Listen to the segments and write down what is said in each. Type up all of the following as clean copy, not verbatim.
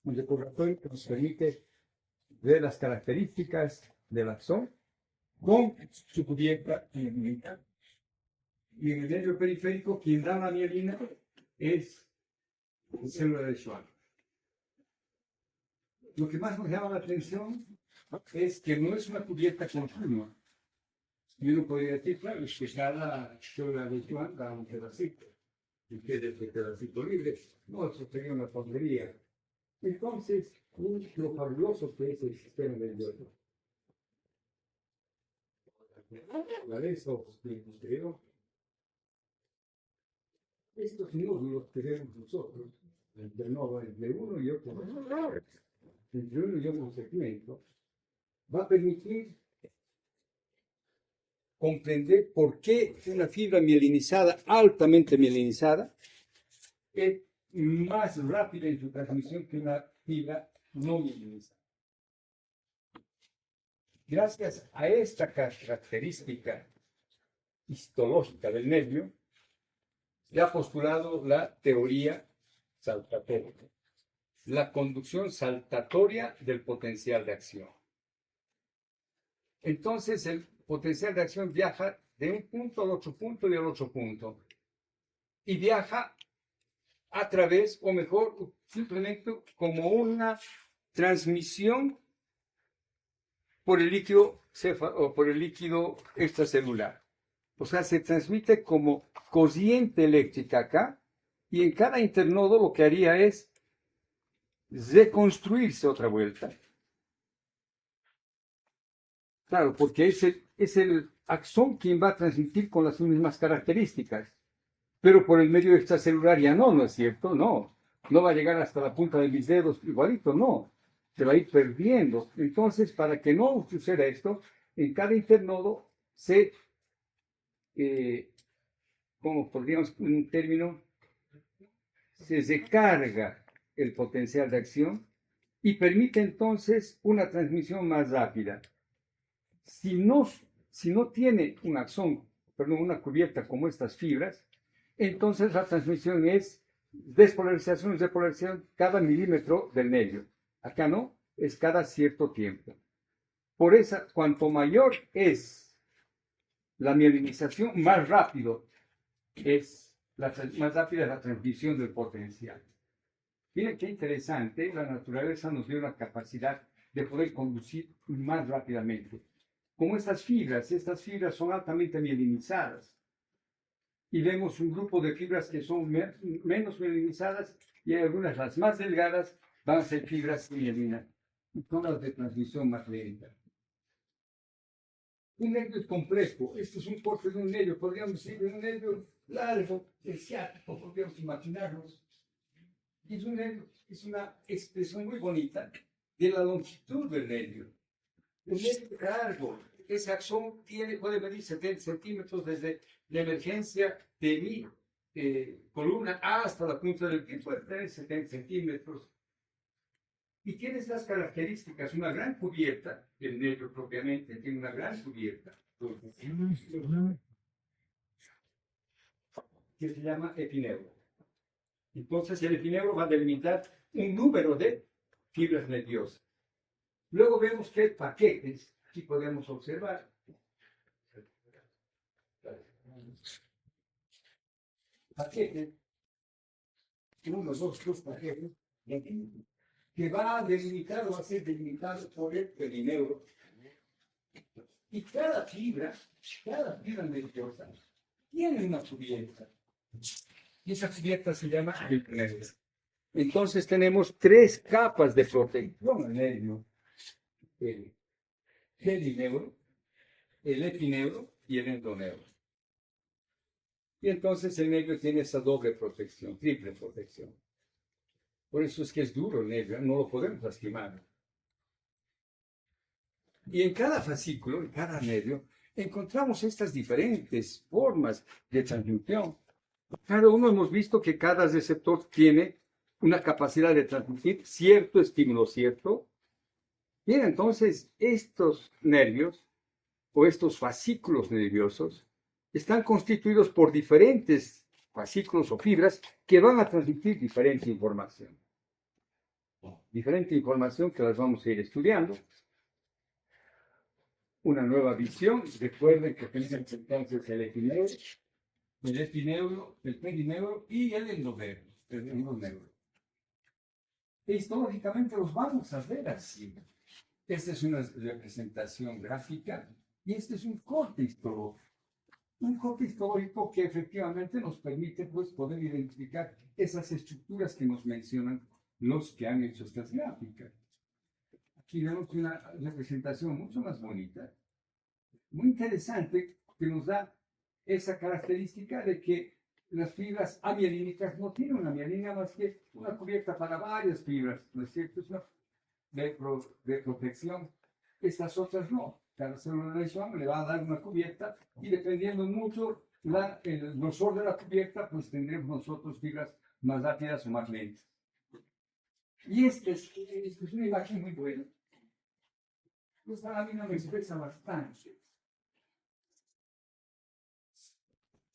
Un recordatorio que nos permite ver las características del axón con su cubierta mielina. Y en el medio periférico, quien da la mielina es la célula de Schwann. Lo que más nos llama la atención es que no es una cubierta continua. Y uno podría decir, claro, es que cada célula de Schwann da un pedacito. Y quede ese pedacito libre. No, eso sería una tontería. Entonces, lo fabuloso que es el sistema nervioso. Estos nódulos que vemos nosotros, entre uno y otro, entre uno y otro segmento, va a permitir comprender por qué una fibra mielinizada, altamente mielinizada, es más rápida en su transmisión que una fibra no mielinizada. Gracias a esta característica histológica del nervio, se ha postulado la teoría saltatoria, la conducción saltatoria del potencial de acción. Entonces, el potencial de acción viaja de un punto al otro punto y al otro punto. Y viaja a través, o mejor, simplemente como una transmisión por el líquido o por el líquido extracelular. O sea, se transmite como corriente eléctrica acá, y en cada internodo lo que haría es reconstruirse otra vuelta. Claro, porque es el axón quien va a transmitir con las mismas características. Pero por el medio extracelular ya no, ¿no es cierto? No. No va a llegar hasta la punta de mis dedos igualito, no. Se va a ir perdiendo. Entonces, para que no suceda esto, en cada internodo se, como podríamos un término, se recarga el potencial de acción y permite entonces una transmisión más rápida. Si no tiene un axón, perdón, una cubierta como estas fibras, entonces la transmisión es despolarización y repolarización cada milímetro del nervio. Acá no, es cada cierto tiempo. Por eso, cuanto mayor es la mielinización, más rápido es la transmisión del potencial. Miren qué interesante, la naturaleza nos dio la capacidad de poder conducir más rápidamente. Como estas fibras son altamente mielinizadas. Y vemos un grupo de fibras que son menos mielinizadas y algunas, las más delgadas, van a ser fibras mielina. Y son las de transmisión más lenta. Un nervio es complejo. Esto es un corte de un nervio. Podríamos decir de un nervio largo, el ciático, podríamos imaginarnos. Y es un nervio, es una expresión muy bonita de la longitud del nervio. El nervio largo, ese axón puede medir 70 centímetros desde la emergencia de mi columna hasta la punta del pie, puede tener 70 centímetros. Y tiene estas características, una gran cubierta, el nervio propiamente tiene una gran cubierta, que se llama epineuro. Entonces el epineuro va a delimitar un número de fibras nerviosas. Luego vemos que paquetes, aquí podemos observar, paquetes, uno, dos, tres paquetes, que va a delimitar o va a ser delimitado por el perineuro. Y cada fibra nerviosa tiene una cubierta. Y esa cubierta se llama el perineuro. Entonces tenemos tres capas de protección al nervio. El perineuro, el epineuro y el endoneuro. Y entonces el nervio tiene esa doble protección, triple protección. Por eso es que es duro el nervio, no lo podemos lastimar. Y en cada fascículo, en cada nervio, encontramos estas diferentes formas de transmisión. Cada uno hemos visto que cada receptor tiene una capacidad de transmitir cierto estímulo, ¿cierto? Bien, entonces estos nervios o estos fascículos nerviosos están constituidos por diferentes fascículos o fibras que van a transmitir diferente información. diferente información que las vamos a ir estudiando. Una nueva visión. Recuerden que tenemos entonces el epineuro, el perineuro y el endoneuro. Históricamente los vamos a ver así. Esta es una representación gráfica y este es un corte histórico. Un corte histórico que efectivamente nos permite pues, poder identificar esas estructuras que nos mencionan los que han hecho estas gráficas. Aquí vemos una representación mucho más bonita, muy interesante, que nos da esa característica de que las fibras amielínicas no tienen una mielina más que una cubierta para varias fibras, ¿no es cierto? Es una de protección. Estas otras no. Cada célula de lesión le va a dar una cubierta y dependiendo mucho el grosor de la cubierta, pues tendremos nosotros fibras más rápidas o más lentas. Y esta es una imagen muy buena. Esta lámina me expresa bastante.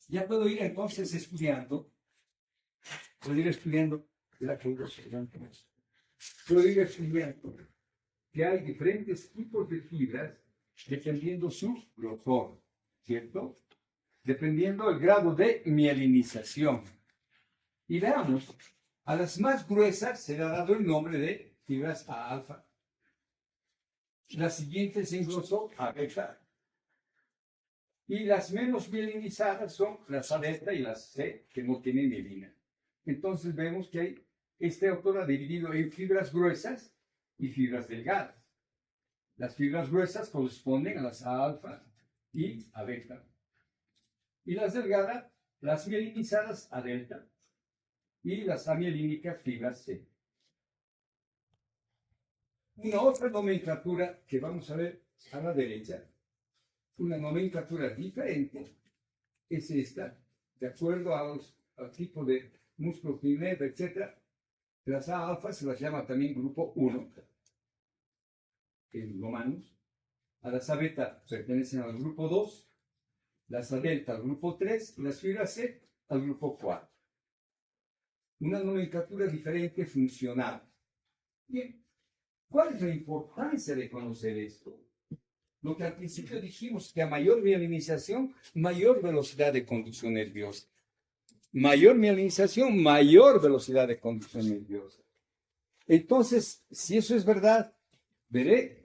Ya puedo ir entonces estudiando. Puedo ir estudiando que hay diferentes tipos de fibras dependiendo su grosor, ¿cierto? Dependiendo el grado de mielinización. Y veamos, a las más gruesas se le ha dado el nombre de fibras A alfa. Las siguientes en grosor A beta. Y las menos mielinizadas son las A delta y las C, que no tienen mielina. Entonces vemos que este autor ha dividido en fibras gruesas y fibras delgadas. Las fibras gruesas corresponden a las A alfa y A beta. Y las delgadas, las mielinizadas A delta. Y las amielínicas fibras C. Una otra nomenclatura que vamos a ver a la derecha, una nomenclatura diferente, es esta, de acuerdo al tipo de músculo pineta, etc. Las A alfa se las llama también grupo 1, en romanos. A las A beta pertenecen al grupo 2, las A delta al grupo 3 y las fibras C al grupo 4. Una nomenclatura diferente funcional. Bien, ¿cuál es la importancia de conocer esto? Lo que al principio dijimos, que a mayor mielinización, mayor velocidad de conducción nerviosa. Mayor mielinización, mayor velocidad de conducción nerviosa. Entonces, si eso es verdad, veré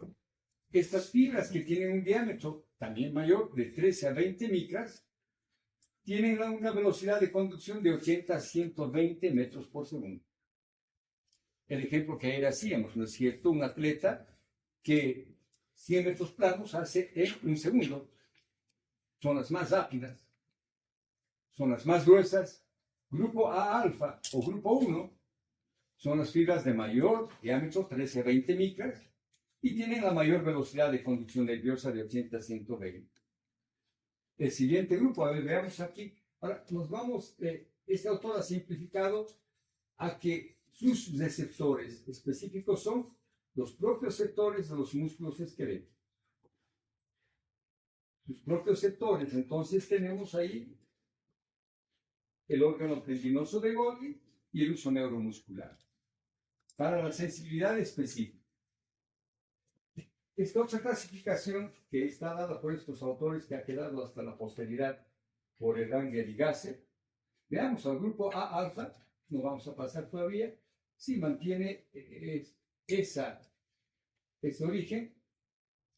estas fibras que tienen un diámetro también mayor, de 13 a 20 micras, tienen una velocidad de conducción de 80 a 120 metros por segundo. El ejemplo que ayer hacíamos, ¿no es cierto? Un atleta que 100 metros planos hace en un segundo. Son las más rápidas, son las más gruesas. Grupo A alfa o grupo 1 son las fibras de mayor diámetro, 13 a 20 micras, y tienen la mayor velocidad de conducción nerviosa de 80 a 120. El siguiente grupo, a ver, veamos aquí. Ahora nos vamos, este autor ha simplificado a que sus receptores específicos son los propios sectores de los músculos esqueléticos. Sus propios sectores, entonces tenemos ahí el órgano tendinoso de Golgi y el uso neuromuscular. Para la sensibilidad específica. Esta otra clasificación que está dada por estos autores, que ha quedado hasta la posteridad por Eranger y Gasser. Veamos al grupo A alfa, no vamos a pasar todavía, sí mantiene ese origen,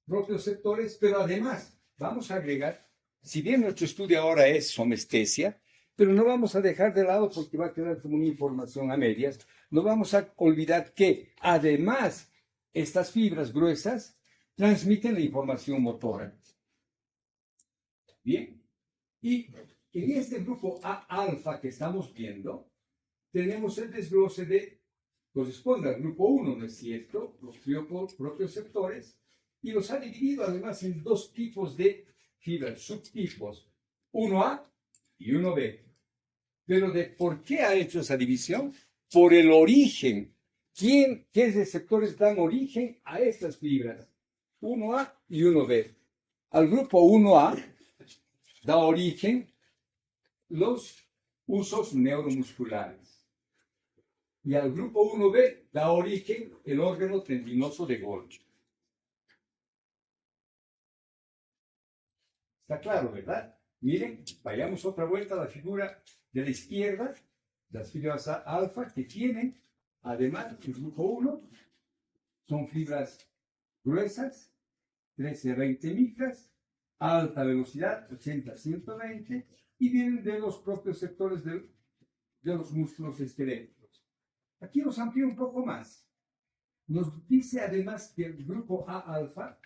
propios sectores, pero además vamos a agregar, si bien nuestro estudio ahora es somestesia, pero no vamos a dejar de lado porque va a quedar como una información a medias, no vamos a olvidar que además estas fibras gruesas transmiten la información motora. Bien, y en este grupo A alfa que estamos viendo, tenemos el desglose de, corresponde al grupo 1, ¿no es cierto? Los propios sectores, y los ha dividido además en dos tipos de fibras, subtipos, 1A y 1B. Pero ¿por qué ha hecho esa división? Por el origen. ¿Qué receptores dan origen a estas fibras? 1A y 1B. Al grupo 1A da origen los usos neuromusculares. y al grupo 1B da origen el órgano tendinoso de Golgi. Está claro, ¿verdad? Miren, vayamos otra vuelta a la figura de la izquierda, las fibras alfa que tienen, además, el grupo 1, son fibras gruesas, 13 a 20 micras, alta velocidad, 80 a 120, y vienen de los propios sectores de los músculos esqueléticos. Aquí nos amplía un poco más. Nos dice además que el grupo A alfa,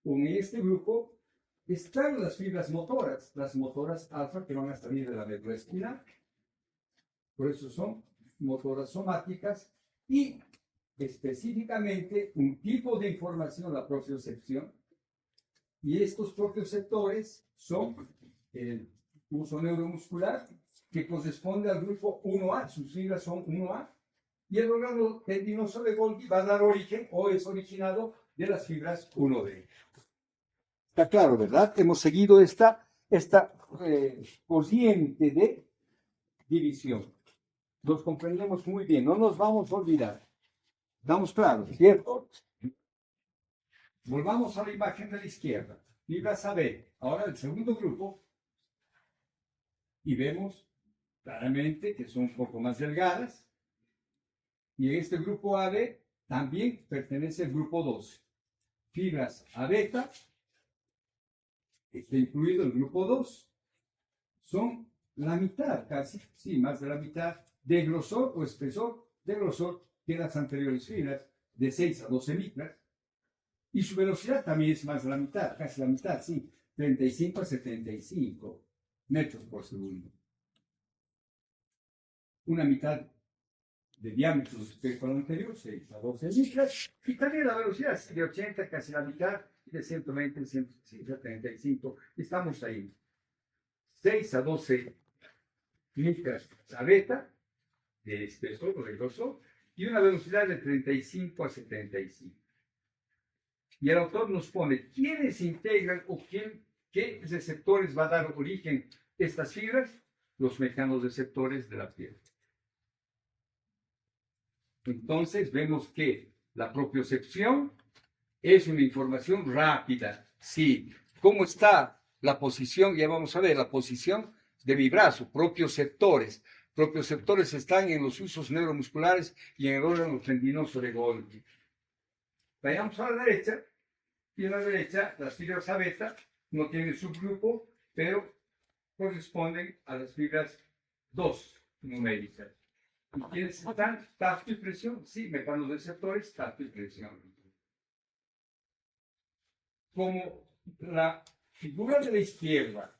con este grupo, están las fibras motoras alfa que van a salir de la médula espinal. Por eso son motoras somáticas y específicamente un tipo de información, la propiocepción. Y estos propioceptores son el uso neuromuscular, que corresponde al grupo 1A, sus fibras son 1A, y el órgano tendinoso de Golgi va a dar origen o es originado de las fibras 1B. Está claro, ¿verdad? Hemos seguido esta corriente de división. Los comprendemos muy bien, no nos vamos a olvidar. ¿Estamos claros, cierto? Volvamos a la imagen de la izquierda. Fibras AB. Ahora el segundo grupo. Y vemos claramente que son un poco más delgadas. Y este grupo AB también pertenece al grupo 2. Fibras A beta, está incluido el grupo 2, son la mitad, casi, sí, más de la mitad de grosor o espesor de grosor que las anteriores fibras, de 6 a 12 micras. Y su velocidad también es más de la mitad, casi la mitad, sí, 35 a 75 metros por segundo. Una mitad de diámetro respecto al anterior, 6 a 12 micras, y también la velocidad es de 80, casi la mitad, y de 120 a 135. Estamos ahí. 6 a 12 micras a beta, de espesor o de grosor, y una velocidad de 35 a 75. Y el autor nos pone quiénes integran o qué receptores va a dar origen a estas fibras, los mecanorreceptores de la piel. Entonces vemos que la propiocepción es una información rápida. Sí, ¿cómo está la posición? Ya vamos a ver la posición de mi brazo, propioceptores. Propioceptores están en los usos neuromusculares y en el órgano tendinoso de Golgi. Vayamos a la derecha. Y a la derecha, las fibras A beta no tienen subgrupo, pero corresponden a las fibras 2 numéricas. ¿Y quiénes están? Tacto y presión. Sí, mecanorreceptores, tacto y presión. Como la figura de la izquierda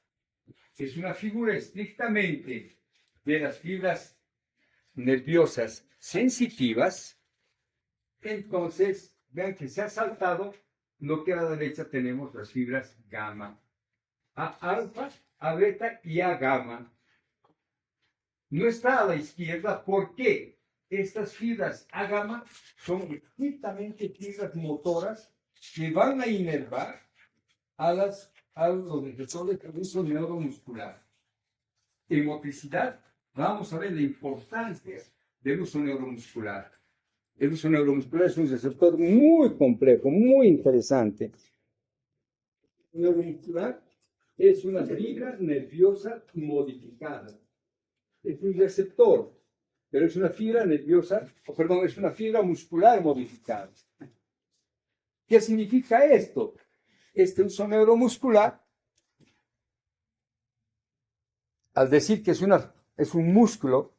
es una figura estrictamente de las fibras nerviosas sensitivas, entonces vean que se ha saltado lo que a la derecha tenemos las fibras gamma, A alfa, A beta y A gamma. No está a la izquierda porque estas fibras A gamma son estrictamente fibras motoras que van a inervar a los receptores del uso neuromuscular. En motricidad vamos a ver la importancia del uso neuromuscular. El uso neuromuscular es un receptor muy complejo, muy interesante. El neuromuscular es una fibra nerviosa modificada. Es un receptor, pero es una fibra nerviosa, es una fibra muscular modificada. ¿Qué significa esto? Este uso neuromuscular, al decir que es un músculo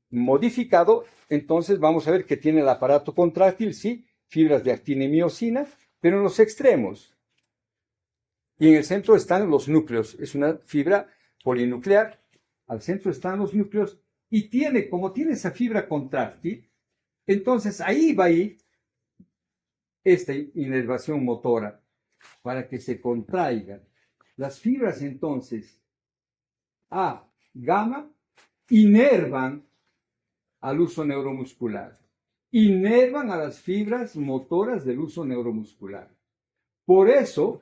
modificado, entonces vamos a ver que tiene el aparato contráctil, sí, fibras de actina y miosina, pero en los extremos. Y en el centro están los núcleos. Es una fibra polinuclear. Al centro están los núcleos y como tiene esa fibra contráctil, entonces ahí va a ir esta inervación motora para que se contraigan. Las fibras entonces A, gamma, inervan al uso neuromuscular. Inervan a las fibras motoras del uso neuromuscular. Por eso,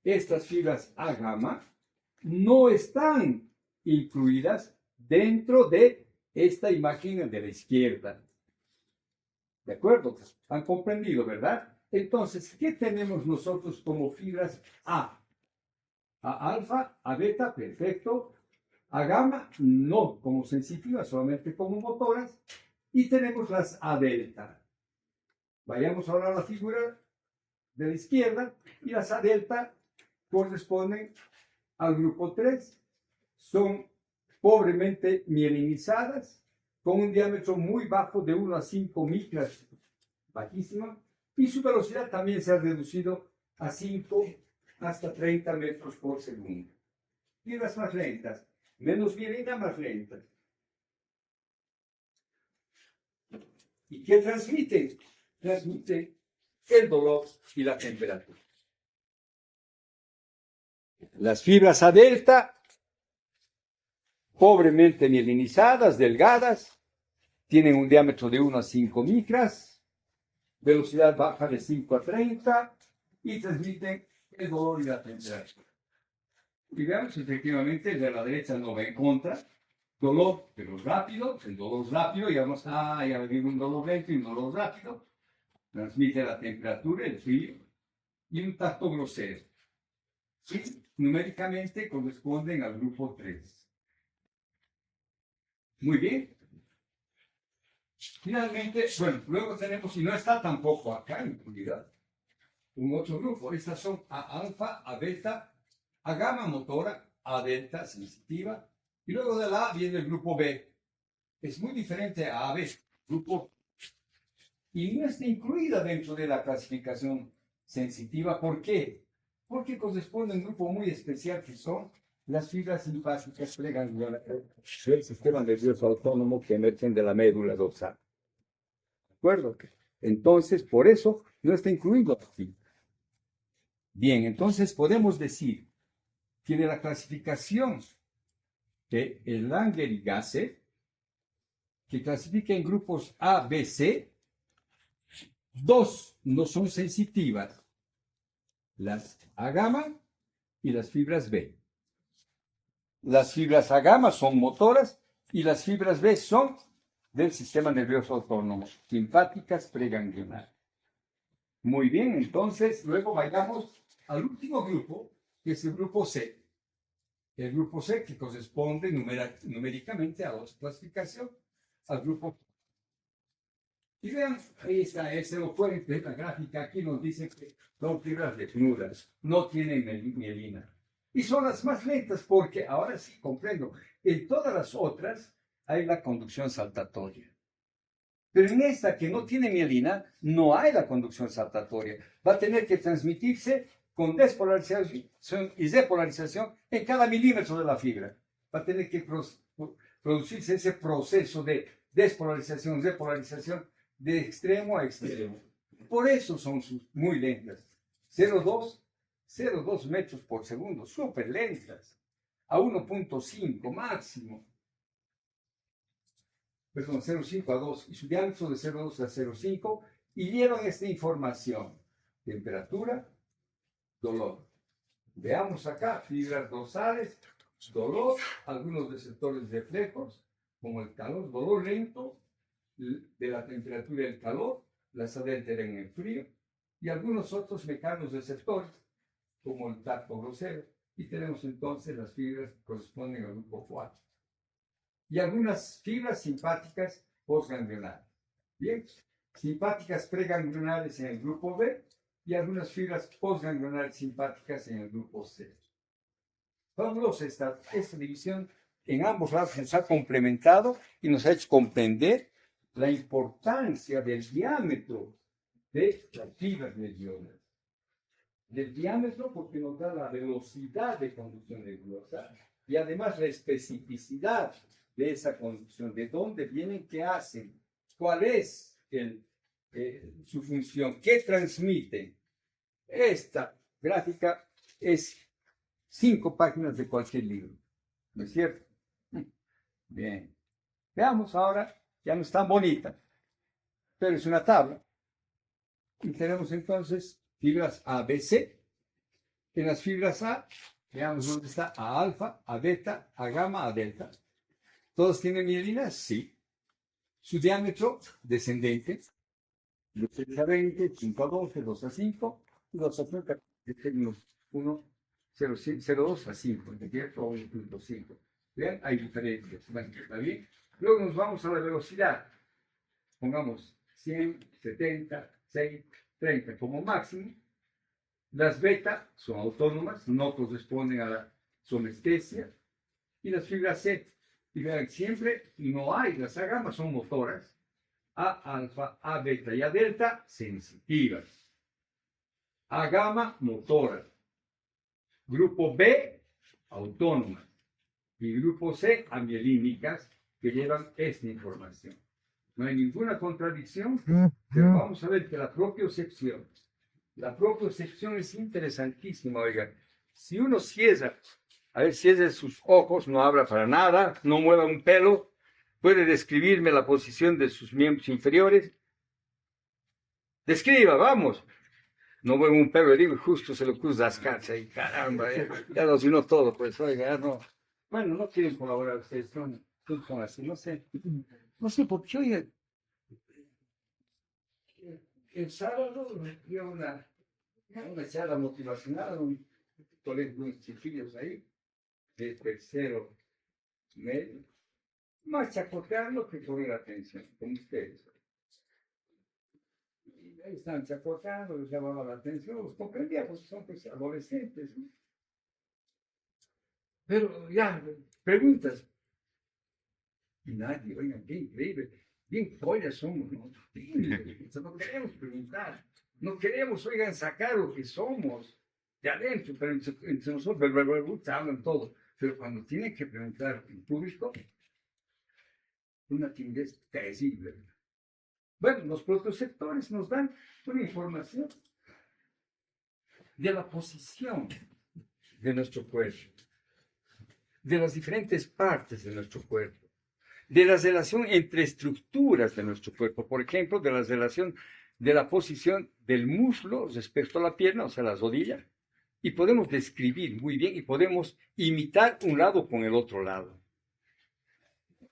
estas fibras A gamma no están incluidas dentro de esta imagen de la izquierda. ¿De acuerdo? ¿Han comprendido, verdad? Entonces, ¿qué tenemos nosotros como fibras A? A alfa, a beta, perfecto. A gamma, no como sensitivas, solamente como motoras. Y tenemos las A delta. Vayamos ahora a la figura de la izquierda. Y las A delta corresponden al grupo 3. Son pobremente mielinizadas, con un diámetro muy bajo de 1 a 5 micras, bajísima, y su velocidad también se ha reducido a 5 hasta 30 metros por segundo. Fibras más lentas, menos mielina, más lentas. ¿Y qué transmiten? Transmiten el dolor y la temperatura. Las fibras A delta, pobremente mielinizadas, delgadas, tienen un diámetro de 1 a 5 micras, velocidad baja de 5 a 30 y transmiten el dolor y la temperatura. Y veamos, efectivamente, el de la derecha no va en contra. Dolor, pero rápido, el dolor rápido, y vamos a vivir un dolor lento y un dolor rápido. Transmite la temperatura, el frío y un tacto grosero. Y numéricamente corresponden al grupo 3. Muy bien. Finalmente, bueno, luego tenemos, y no está tampoco acá en realidad, un otro grupo. Estas son A alfa, A beta, A gamma motora, A delta sensitiva, y luego de la A viene el grupo B. Es muy diferente a AB, grupo, y no está incluida dentro de la clasificación sensitiva. ¿Por qué? Porque corresponde a un grupo muy especial que son las fibras simpáticas pregangliosas del sistema nervioso autónomo que emergen de la médula dorsal. ¿De acuerdo? Entonces, por eso no está incluido aquí. Bien, entonces podemos decir que de la clasificación de Langer y Gasser, que clasifica en grupos A, B, C, 2 no son sensitivas, las A gamma y las fibras B. Las fibras A gamma son motoras y las fibras B son del sistema nervioso autónomo, simpáticas preganglionares. Muy bien, entonces luego vayamos al último grupo, que es el grupo C. El grupo C que corresponde numéricamente a la clasificación al grupo. Y vean, ahí está, ese lo pueden ver, la gráfica aquí nos dice que son fibras desnudas, no tienen mielina. Y son las más lentas porque, ahora sí comprendo, en todas las otras hay la conducción saltatoria. Pero en esta que no tiene mielina, no hay la conducción saltatoria. Va a tener que transmitirse con despolarización y depolarización en cada milímetro de la fibra. Va a tener que producirse ese proceso de despolarización, depolarización de extremo a extremo. Por eso son muy lentas. 0,2 metros por segundo, súper lentas. A 1,5 máximo. Perdón, 0,5 a 2, y su diámetro de 0,2 a 0,5, y dieron esta información: temperatura, dolor. Veamos acá, fibras dorsales, dolor, algunos receptores reflejos, como el calor, dolor lento, de la temperatura y el calor, las A delta en el frío, y algunos otros mecanos receptores, como el tacto grosero, y tenemos entonces las fibras que corresponden al grupo 4. Y algunas fibras simpáticas postganglionales. Bien, simpáticas preganglionales en el grupo B y algunas fibras postganglionales simpáticas en el grupo C. Fabulosa esta división en ambos lados nos ha complementado y nos ha hecho comprender la importancia del diámetro de las fibras nerviosas. Del diámetro porque nos da la velocidad de conducción nerviosa y además la especificidad de esa conducción, de dónde vienen, qué hacen, cuál es su función, qué transmiten. Esta gráfica es 5 páginas de cualquier libro, ¿no es cierto? Bien, veamos ahora, ya no es tan bonita, pero es una tabla. Y tenemos entonces fibras A, B, C. En las fibras A, veamos dónde está A alfa, A beta, A gamma, A delta. ¿Todos tienen mielina? Sí. Su diámetro descendente, de 3 a 20, 5 a 12, 2 a 5, 2 a 30, de términos 1, 0,2 a 5, ¿de acuerdo? O 1.5. Vean, hay diferencias. Bueno, ¿está bien? Luego nos vamos a la velocidad. Pongamos 100, 70, 6, 30 como máximo. Las beta son autónomas, no corresponden a la somestesia. Y las fibras C, y vean, siempre no hay, las A gamma son motoras, A alfa, A beta y A delta sensitivas. A gamma motoras. Grupo B, autónomas. Y grupo C, amielínicas, que llevan esta información. No hay ninguna contradicción, pero vamos a ver que la propiocepción es interesantísima, oigan. Si uno cierra, a ver, cierra sus ojos, no habla para nada, no mueva un pelo, puede describirme la posición de sus miembros inferiores. Describa, vamos. No mueva un pelo, le digo, justo se lo cruza las cartas y caramba, ya lo asinó todo, pues, oiga, ya no. Bueno, no quieren colaborar ustedes, son así, no sé. No sé por qué, oiga. El sábado dio una charla motivacional, un colegio de chiquillos ahí, de tercero medio, más chacoteando que poner atención, como ustedes. Y ahí están chacoteando, les llamaba la atención, los comprendía, porque son pues, adolescentes, ¿no? Pero ya, preguntas. Y nadie, oigan, qué increíble, bien pollas somos, ¿no? No queremos preguntar, no queremos, oigan, sacar lo que somos de adentro, pero entre nosotros, hablan todo. Pero cuando tienen que preguntar en público, una timidez terrible. Bueno, los protoceptores nos dan una información de la posición de nuestro cuerpo, de las diferentes partes de nuestro cuerpo, de la relación entre estructuras de nuestro cuerpo, por ejemplo, de la relación de la posición del muslo respecto a la pierna, o sea, la rodilla, y podemos describir muy bien y podemos imitar un lado con el otro lado.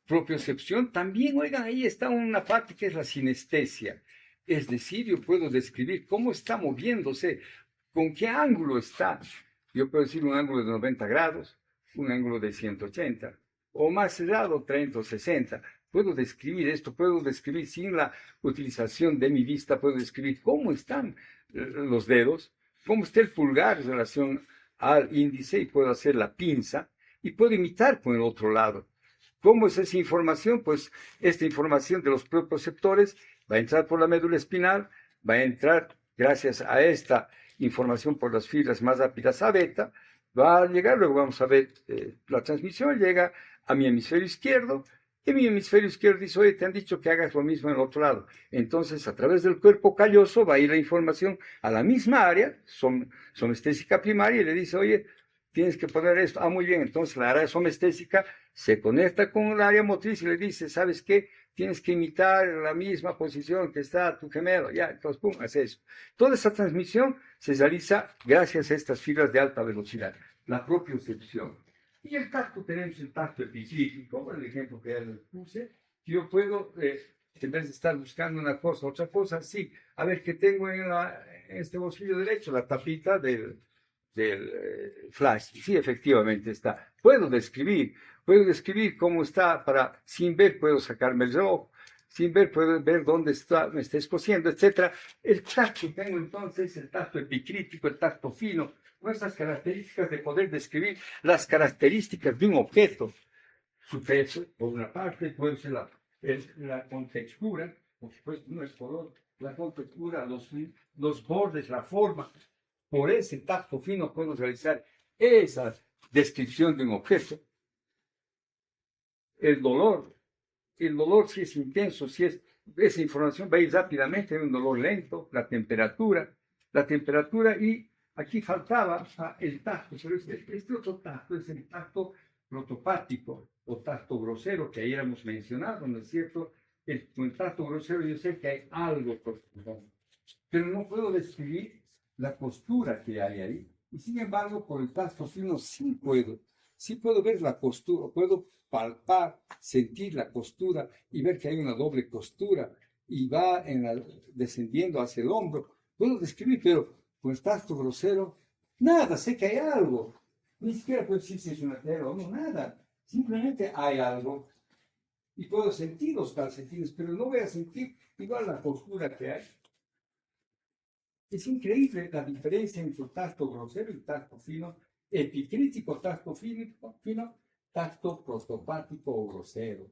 Propiocepción, también, oigan, ahí está una parte que es la sinestesia. Es decir, yo puedo describir cómo está moviéndose, con qué ángulo está. Yo puedo decir un ángulo de 90 grados, un ángulo de 180, o más cerrado, 30 o 60. Puedo describir esto, puedo describir sin la utilización de mi vista, puedo describir cómo están los dedos, cómo está el pulgar en relación al índice, y puedo hacer la pinza, y puedo imitar con el otro lado. ¿Cómo es esa información? Pues esta información de los propioceptores va a entrar por la médula espinal, va a entrar gracias a esta información por las fibras más rápidas a beta, va a llegar, luego vamos a ver la transmisión, llega a mi hemisferio izquierdo, y mi hemisferio izquierdo dice, oye, te han dicho que hagas lo mismo en el otro lado. Entonces, a través del cuerpo calloso va a ir la información a la misma área, somestésica primaria, y le dice, oye, tienes que poner esto. Ah, muy bien, entonces la área somestésica se conecta con el área motriz y le dice, ¿sabes qué? Tienes que imitar la misma posición que está tu gemelo. Ya, entonces, pum, hace eso. Toda esa transmisión se realiza gracias a estas fibras de alta velocidad, la propiocepción. Y el tacto, tenemos el tacto epiclítico, el ejemplo que ya les puse. Yo puedo, en vez de estar buscando una cosa, otra cosa, sí, a ver, ¿qué tengo en este bolsillo derecho? La tapita del flash. Sí, efectivamente está. Puedo describir cómo está, sin ver puedo sacarme el reloj, sin ver puedo ver dónde está, me está escociendo, etc. El tacto, tengo entonces el tacto epicrítico, el tacto fino, con esas características de poder describir las características de un objeto. Su peso, por una parte, puede ser la contextura, por supuesto, no es color, la contextura, los bordes, la forma. Por ese tacto fino podemos realizar esa descripción de un objeto. El dolor si es intenso, esa información va a ir rápidamente, hay un dolor lento, la temperatura, y aquí faltaba el tacto, pero este otro tacto es el tacto protopático o tacto grosero que ayer hemos mencionado, ¿no es cierto? Con el tacto grosero yo sé que hay algo profundo, pero no puedo describir la postura que hay ahí. Y sin embargo, por el tacto fino sí puedo sí puedo ver la costura, puedo palpar, sentir la costura y ver que hay una doble costura y va descendiendo hacia el hombro. Puedo describir, pero con el tacto grosero, nada, sé que hay algo. Ni siquiera puedo decir si es una tela o no, nada. Simplemente hay algo. Y puedo sentir los calcetines, pero no voy a sentir igual la costura que hay. Es increíble la diferencia entre el tacto grosero y el tacto fino, epicrítico, tacto fino, tacto prostopático o grosero.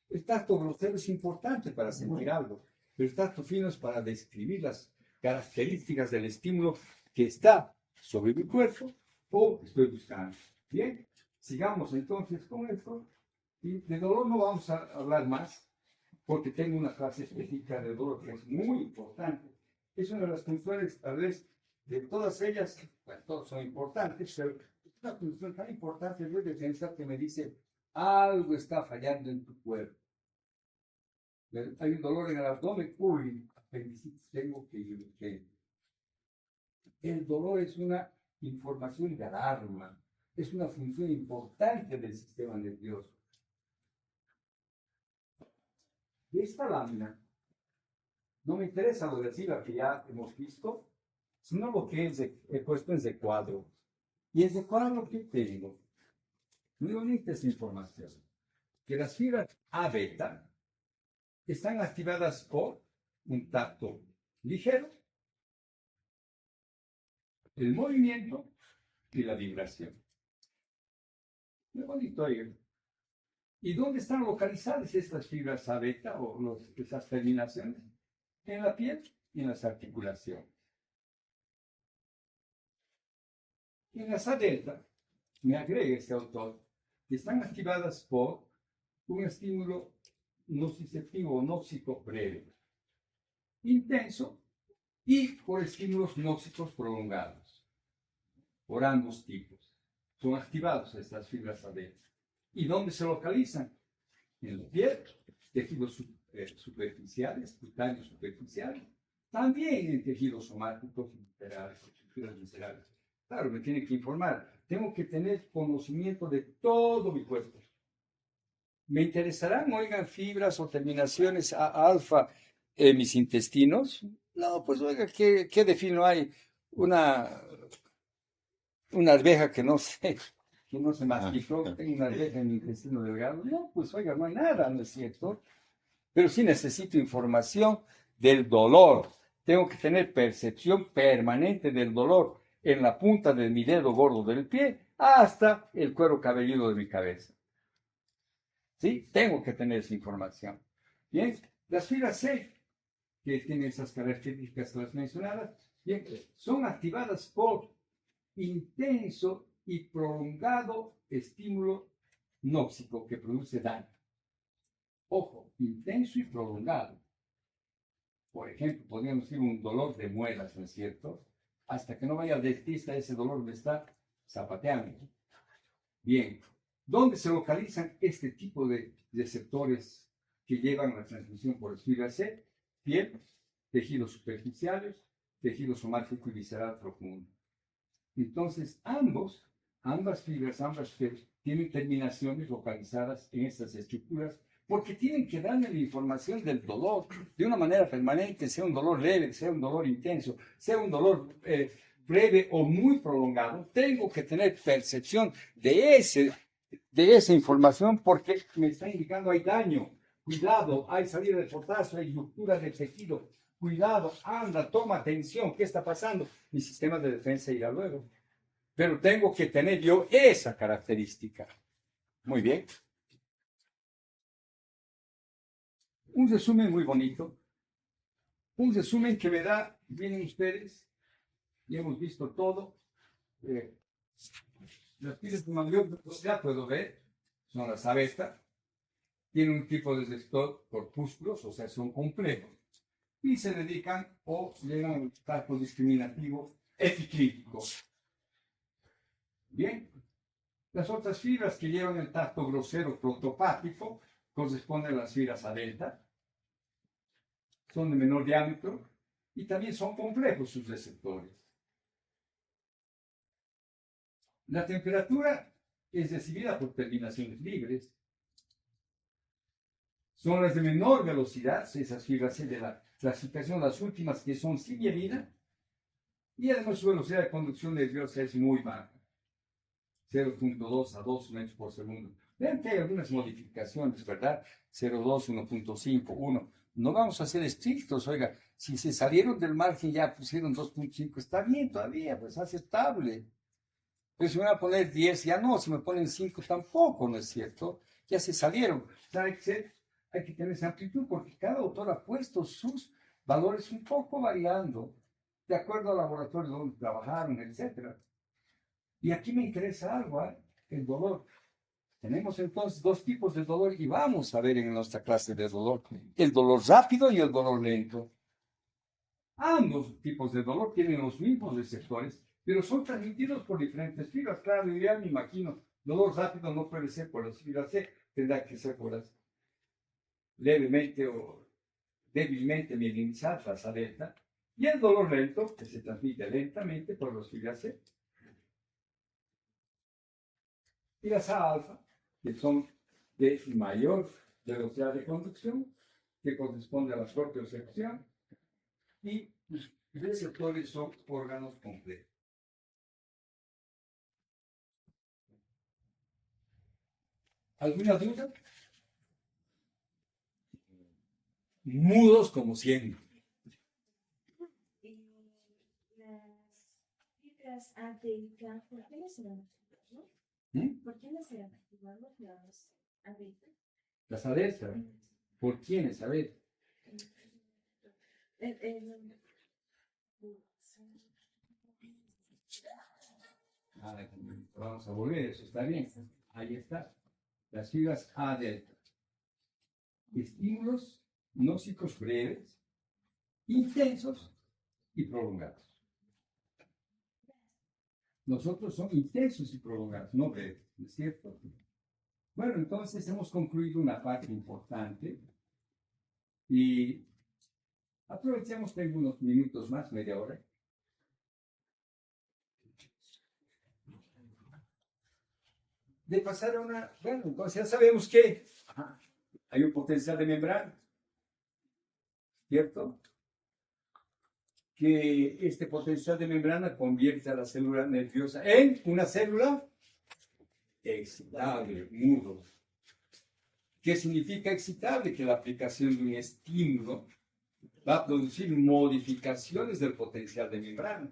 El tacto grosero es importante para sentir algo, pero el tacto fino es para describir las características del estímulo que está sobre mi cuerpo o estoy buscando. Bien, sigamos entonces con esto. Y de dolor no vamos a hablar más, porque tengo una clase específica de dolor que es muy importante. Es una de las funciones, tal vez, de todas ellas, bueno, todas son importantes, pero es una función tan importante de defensa que me dice, algo está fallando en tu cuerpo. Hay un dolor en el abdomen, uy, apendicitis, tengo que ir urgente. El dolor es una información de alarma, es una función importante del sistema nervioso. De esta lámina, no me interesa lo de arriba que ya hemos visto, sino lo que he puesto en ese cuadro. Y ese cuadro que tengo, muy bonita esa información, que las fibras A beta están activadas por un tacto ligero, el movimiento y la vibración. Muy bonito ahí. ¿Y dónde están localizadas estas fibras A beta o esas terminaciones? En la piel y en las articulaciones. En las A delta, me agrega este autor, que están activadas por un estímulo nociceptivo o nóxico breve, intenso y por estímulos nóxicos prolongados, por ambos tipos. Son activados estas fibras A delta. ¿Y dónde se localizan? En la piel, tejidos superficiales, cutáneos superficiales, también en tejidos somáticos viscerales, estructuras viscerales. Claro, me tiene que informar. Tengo que tener conocimiento de todo mi cuerpo. ¿Me interesarán, oigan, fibras o terminaciones alfa en mis intestinos? No, pues oiga, ¿qué defino hay? Una arveja que no se masticó, tengo una arveja en mi intestino delgado. No, pues oiga, no hay nada, ¿no es cierto? Pero sí necesito información del dolor. Tengo que tener percepción permanente del dolor en la punta de mi dedo gordo del pie hasta el cuero cabelludo de mi cabeza. ¿Sí? Tengo que tener esa información. Bien, las fibras C, que tienen esas características las mencionadas, bien, son activadas por intenso y prolongado estímulo nóxico que produce daño. Ojo, intenso y prolongado. Por ejemplo, podríamos decir un dolor de muelas, ¿no es cierto? Hasta que no vaya al dentista, ese dolor me está zapateando. Bien, ¿dónde se localizan este tipo de receptores que llevan la transmisión por las fibras C? Piel, tejidos superficiales, tejido somático y visceral profundo. Entonces, ambas fibras, tienen terminaciones localizadas en estas estructuras porque tienen que darme la información del dolor de una manera permanente, sea un dolor leve, sea un dolor intenso, sea un dolor breve o muy prolongado. Tengo que tener percepción de esa información porque me está indicando hay daño. Cuidado, hay salida de potasio, hay ruptura del tejido. Cuidado, anda, toma atención, ¿qué está pasando? Mi sistema de defensa irá luego. Pero tengo que tener yo esa característica. Muy bien. Un resumen muy bonito. Un resumen que me da, miren ustedes, ya hemos visto todo. Las piezas de mayor, ya puedo ver, son las A beta. Tienen un tipo de receptor corpúsculos, o sea, son complejos. Y se dedican o llegan al tacto discriminativo epicrítico. Bien. Las otras fibras que llevan el tacto grosero prostopático corresponden a las fibras A delta. Son de menor diámetro y también son complejos sus receptores. La temperatura es recibida por terminaciones libres. Son las de menor velocidad, esas fibras C de la clasificación, las últimas que son sin mielina, y además su velocidad de conducción nerviosa es muy baja, 0.2 a 2 metros por segundo. Vean que hay algunas modificaciones, ¿verdad? 0.2, 1.5, 1. No vamos a ser estrictos, oiga, si se salieron del margen ya pusieron 2.5, está bien todavía, pues aceptable. Pues si me van a poner 10, ya no, si me ponen 5 tampoco, ¿no es cierto? Ya se salieron. Hay que tener esa amplitud porque cada autor ha puesto sus valores un poco variando, de acuerdo al laboratorio donde trabajaron, etc. Y aquí me interesa algo, ¿eh? El dolor. Tenemos entonces dos tipos de dolor y vamos a ver en nuestra clase de dolor el dolor rápido y el dolor lento. Ambos tipos de dolor tienen los mismos receptores, pero son transmitidos por diferentes fibras. Claro, ya me imagino, dolor rápido no puede ser por las fibras C, tendrá que ser por las levemente o débilmente mielinizadas a delta, y el dolor lento, que se transmite lentamente por las fibras C. Y las A alfa, que son de mayor velocidad de conducción, que corresponde a la propiocepción, y los receptores son órganos completos. ¿Alguna duda? Mudos como siempre. Las fibras A delta, ¿por qué no serán activadas? ¿Por qué no serán activadas las A delta? Las A delta. ¿Por quiénes? A ver. Vamos a volver, eso está bien. Ahí está. Las fibras A delta. Estímulos gnósticos breves, intensos y prolongados. Nosotros son intensos y prolongados, no breves, ¿no es cierto? Bueno, entonces hemos concluido una parte importante y aprovechemos, tengo unos minutos más, media hora. De pasar a una, bueno, entonces ya sabemos que hay un potencial de membrana, ¿cierto? Que este potencial de membrana convierte a la célula nerviosa en una célula excitable, mudo. ¿Qué significa excitable? Que la aplicación de un estímulo va a producir modificaciones del potencial de membrana.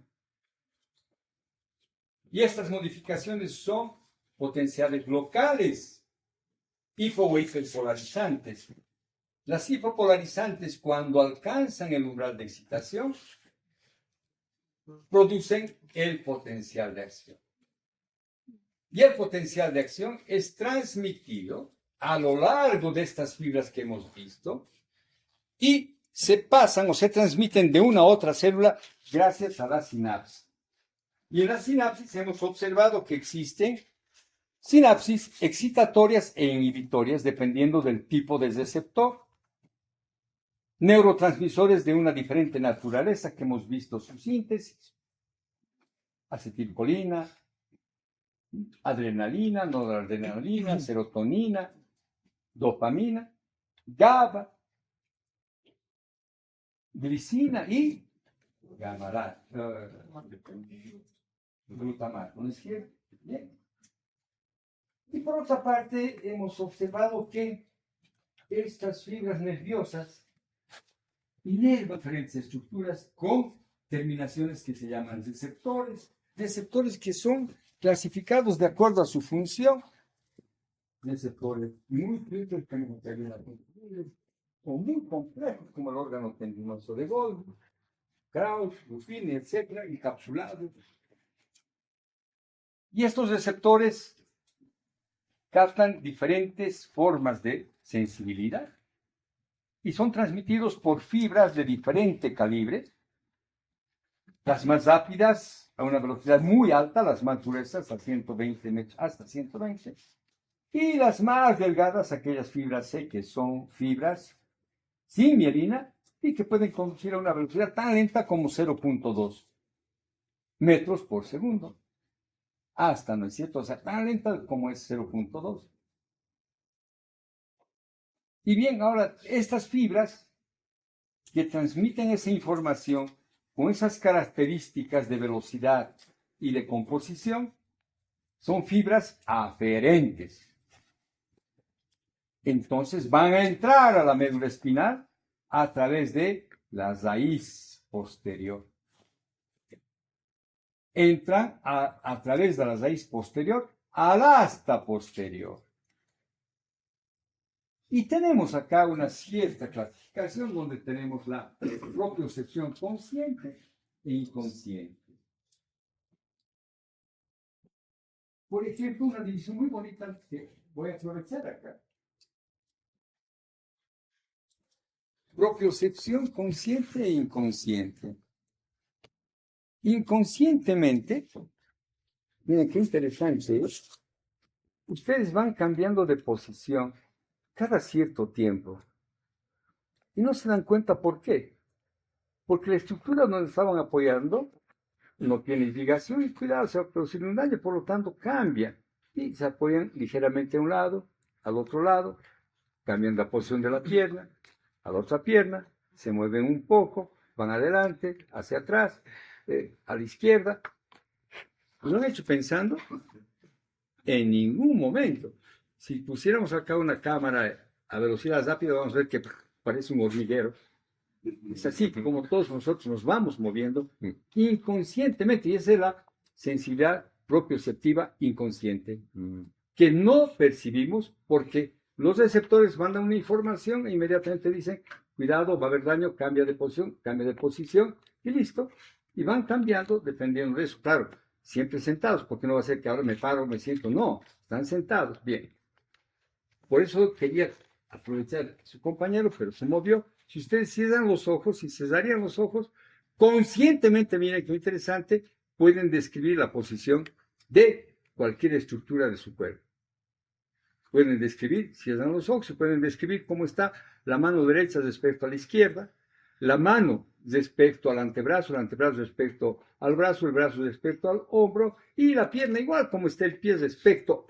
Y estas modificaciones son potenciales locales, hipo o hiperpolarizantes. Las hipopolarizantes, cuando alcanzan el umbral de excitación, producen el potencial de acción. Y el potencial de acción es transmitido a lo largo de estas fibras que hemos visto y se pasan o se transmiten de una a otra célula gracias a la sinapsis. Y en la sinapsis hemos observado que existen sinapsis excitatorias e inhibitorias dependiendo del tipo de receptor. Neurotransmisores de una diferente naturaleza que hemos visto su síntesis. Acetilcolina, adrenalina, noradrenalina, serotonina, dopamina, GABA, glicina y glutamato, ¿no es cierto? Bien. Y por otra parte, hemos observado que estas fibras nerviosas inervan diferentes estructuras con terminaciones que se llaman receptores, receptores que son clasificados de acuerdo a su función, receptores muy simples o muy complejos como el órgano tendinoso de Golgi, Krauss, Ruffini, etc., encapsulados. Y estos receptores captan diferentes formas de sensibilidad y son transmitidos por fibras de diferente calibre, las más rápidas a una velocidad muy alta, las más gruesas a 120 metros, hasta 120, y las más delgadas, aquellas fibras C, que son fibras sin mielina y que pueden conducir a una velocidad tan lenta como 0.2 metros por segundo. hasta, ¿no es cierto? O sea, tan lenta como es 0.2. Y bien, ahora, estas fibras que transmiten esa información con esas características de velocidad y de composición son fibras aferentes. Entonces van a entrar a la médula espinal a través de la raíz posterior. Entran a través de la raíz posterior al asta posterior. Y tenemos acá una cierta clasificación donde tenemos la propiocepción consciente e inconsciente. Por ejemplo, una división muy bonita que voy a aprovechar acá. Propiocepción consciente e inconsciente. Inconscientemente, miren qué interesante es, ustedes van cambiando de posición cada cierto tiempo y no se dan cuenta por qué. Porque la estructura donde estaban apoyando no tiene ligación y cuidado, se va a producir un daño, por lo tanto cambia y se apoyan ligeramente a un lado, al otro lado, cambian la posición de la pierna, a la otra pierna, se mueven un poco, van adelante, hacia atrás, a la izquierda. ¿Lo han hecho pensando? En ningún momento. Si pusiéramos acá una cámara a velocidad rápida, vamos a ver que parece un hormiguero. Es así que como todos nosotros nos vamos moviendo inconscientemente, y esa es la sensibilidad propioceptiva inconsciente, que no percibimos porque los receptores mandan una información e inmediatamente dicen, cuidado, va a haber daño, cambia de posición, y listo. Y van cambiando dependiendo de eso. Claro, siempre sentados, porque no va a ser que ahora me paro, me siento. No, están sentados. Bien. Por eso quería aprovechar a su compañero, pero se movió. Si ustedes cierran los ojos, si cerrarían los ojos, conscientemente, miren qué interesante, pueden describir la posición de cualquier estructura de su cuerpo. Pueden describir, cierran los ojos, pueden describir cómo está la mano derecha respecto a la izquierda, la mano respecto al antebrazo, el antebrazo respecto al brazo, el brazo respecto al hombro, y la pierna igual, como está el pie respecto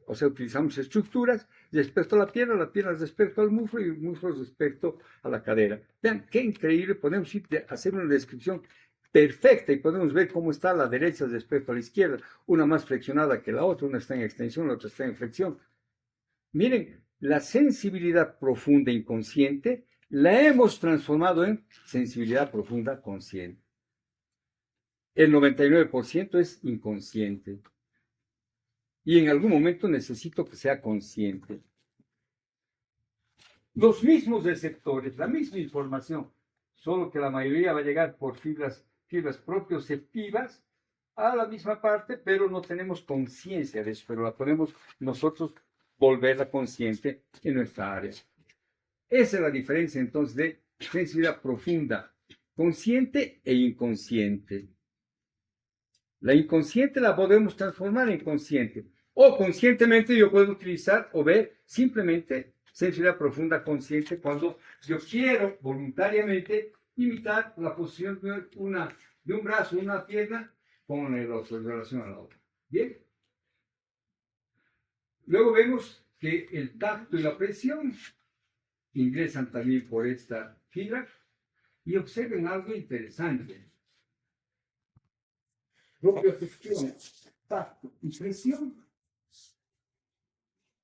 o sea, utilizamos estructuras respecto a la pierna respecto al muslo y el muslo respecto a la cadera. Vean, qué increíble, podemos hacer una descripción perfecta y podemos ver cómo está la derecha respecto a la izquierda, una más flexionada que la otra, una está en extensión, la otra está en flexión. Miren, la sensibilidad profunda inconsciente la hemos transformado en sensibilidad profunda consciente. El 99% es inconsciente. Y en algún momento necesito que sea consciente. Los mismos receptores, la misma información, solo que la mayoría va a llegar por fibras propioceptivas a la misma parte, pero no tenemos conciencia de eso, pero la podemos nosotros volverla consciente en nuestra área. Esa es la diferencia entonces de sensibilidad profunda, consciente e inconsciente. La inconsciente la podemos transformar en consciente. O conscientemente yo puedo utilizar o ver simplemente sensibilidad profunda consciente cuando yo quiero voluntariamente imitar la posición de un brazo, una pierna con el otro en relación a la otra. Bien. Luego vemos que el tacto y la presión ingresan también por esta fibra y observen algo interesante. Propiocepción, tacto y presión.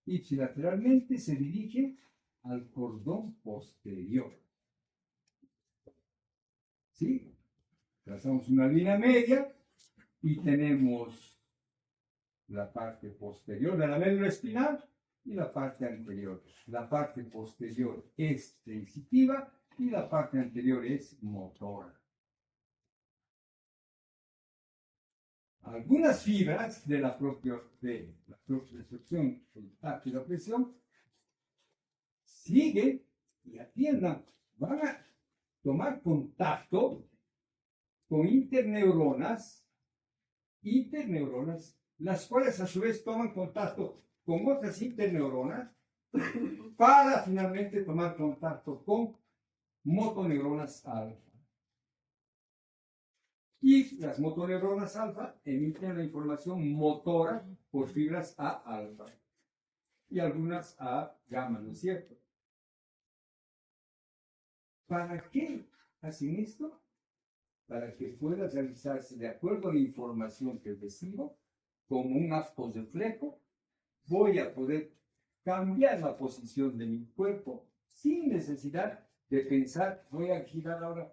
Ipsilateralmente se dirige al cordón posterior. ¿Sí? Trazamos una línea media y tenemos la parte posterior de la médula espinal y la parte anterior. La parte posterior es sensitiva y la parte anterior es motora. Algunas fibras de la propiocepción, el tacto y la presión, siguen y atiendan, van a tomar contacto con interneuronas, las cuales a su vez toman contacto con otras interneuronas para finalmente tomar contacto con motoneuronas alfa. Y las motoneuronas alfa emiten la información motora por fibras A alfa y algunas A gamma, ¿no es cierto? ¿Para qué hacen esto? Para que pueda realizarse de acuerdo a la información que recibo, como un acto de flejo, voy a poder cambiar la posición de mi cuerpo sin necesidad de pensar, voy a girar ahora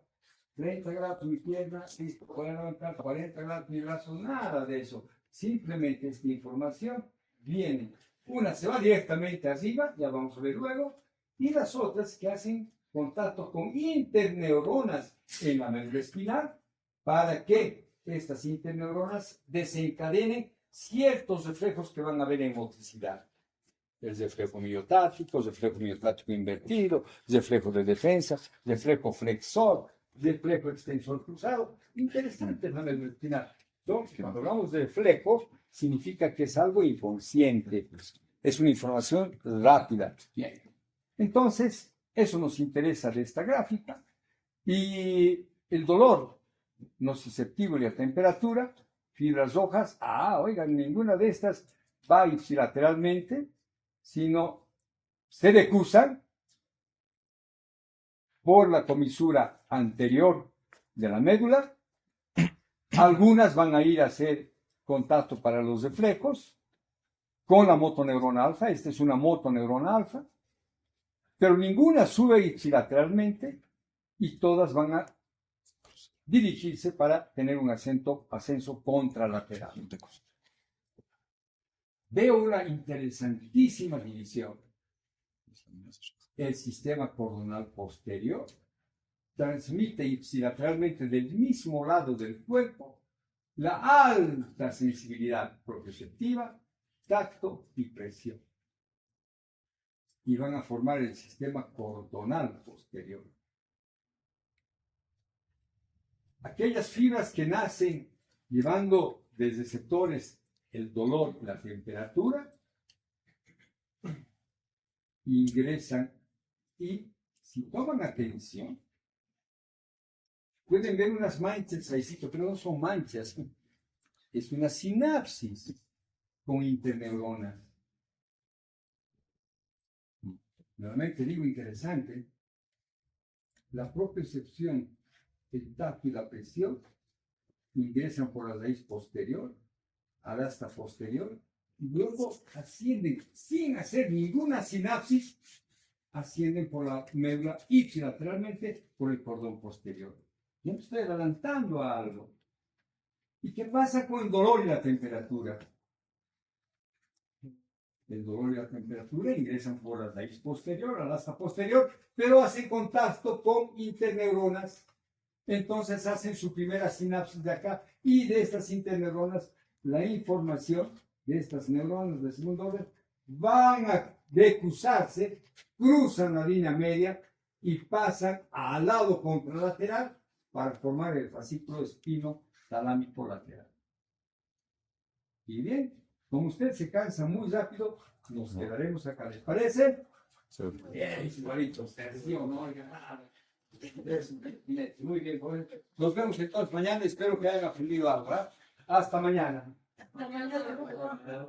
30 grados mi pierna, listo, voy a levantar 40 grados mi brazo, nada de eso. Simplemente esta información viene. Una se va directamente arriba, ya vamos a ver luego, y las otras que hacen contacto con interneuronas en la médula espinal para que estas interneuronas desencadenen ciertos reflejos que van a haber en motricidad. El reflejo miotático invertido, reflejo de defensa, reflejo flexor, reflejo extensor cruzado. Interesante la médula espinal. Entonces, cuando hablamos de reflejo, significa que es algo inconsciente, es una información rápida. Bien. Entonces, eso nos interesa de esta gráfica. Y el dolor nociceptivo y la temperatura, fibras rojas, oigan, ninguna de estas va ipsilateralmente, sino se decusan por la comisura anterior de la médula. Algunas van a ir a hacer contacto para los reflejos con la motoneurona alfa. Esta es una motoneurona alfa, pero ninguna sube ipsilateralmente y todas van a dirigirse para tener un ascenso contralateral. Veo una interesantísima división. El sistema cordonal posterior transmite ipsilateralmente del mismo lado del cuerpo la alta sensibilidad propioceptiva, tacto y presión. Y van a formar el sistema cordonal posterior. Aquellas fibras que nacen llevando desde sectores el dolor y la temperatura, ingresan y si toman atención, pueden ver unas manchas ahí, pero no son manchas, es una sinapsis con interneuronas. Nuevamente digo interesante, la propiocepción, el tacto y la presión ingresan por la raíz posterior, al asta posterior, y luego ascienden sin hacer ninguna sinapsis, ascienden por la médula ipsilateralmente por el cordón posterior. Yo me estoy adelantando a algo. ¿Y qué pasa con el dolor y la temperatura? El dolor y la temperatura ingresan por la raíz posterior, al asta posterior, pero hacen contacto con interneuronas. Entonces hacen su primera sinapsis de acá y de estas interneuronas la información de estas neuronas de segundo orden van a decusarse, cruzan la línea media y pasan al lado contralateral para formar el fascículo espino talámico lateral. Y bien, como usted se cansa muy rápido, nos quedaremos acá. ¿Les parece? Sí. Bien, igualito, ¿sí o no? Muy bien, joven. Nos vemos entonces mañana. Espero que hayan aprendido algo, ¿verdad? Hasta mañana. Hasta mañana.